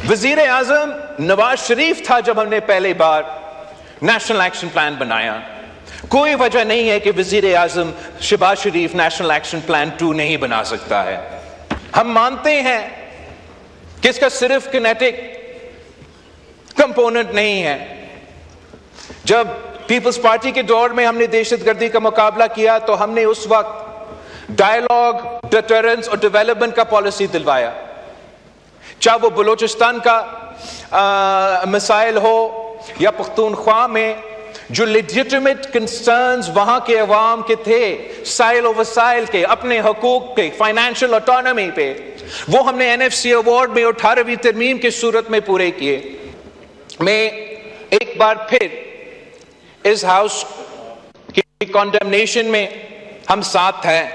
वजीर आजम नवाज शरीफ था जब हमने पहली बार नेशनल एक्शन प्लान बनाया। कोई वजह नहीं है कि वजीर आजम शहबाज शरीफ नेशनल एक्शन प्लान 2 नहीं बना सकता है। हम मानते हैं कि इसका सिर्फ किनेटिक कंपोनेंट नहीं है। जब पीपल्स पार्टी के दौर में हमने दहशतगर्दी का मुकाबला किया तो हमने उस वक्त डायलॉग, डिटरेंस और डेवलपमेंट का पॉलिसी दिलवाया। चाहे वो बलूचिस्तान का मसाइल हो या पख्तूनख्वा में जो लेजिटिमेट कंसर्न्स वहां के अवाम के थे, साइल और वसाइल के, अपने हकूक के, फाइनेंशियल ऑटोनॉमी पे, वो हमने एनएफसी अवार्ड में 18वीं तरमीम की सूरत में पूरे किए। मैं एक बार फिर इस हाउस की कॉन्डेमनेशन में हम साथ हैं,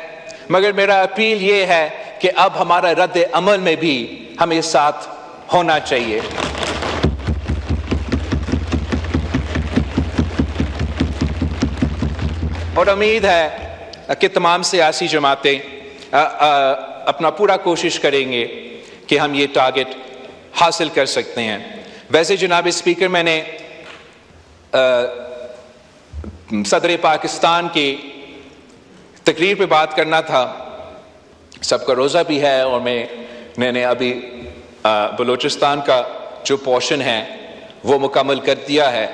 मगर मेरा अपील ये है कि अब हमारा रद्द अमल में भी हमें साथ होना चाहिए। और उम्मीद है कि तमाम सियासी जमातें अपना पूरा कोशिश करेंगे कि हम ये टारगेट हासिल कर सकते हैं। वैसे जनाब स्पीकर, मैंने सदर पाकिस्तान की तकरीर पे बात करना था। सबका रोज़ा भी है और मैंने अभी बलूचिस्तान का जो पोर्शन है वो मुकम्मल कर दिया है।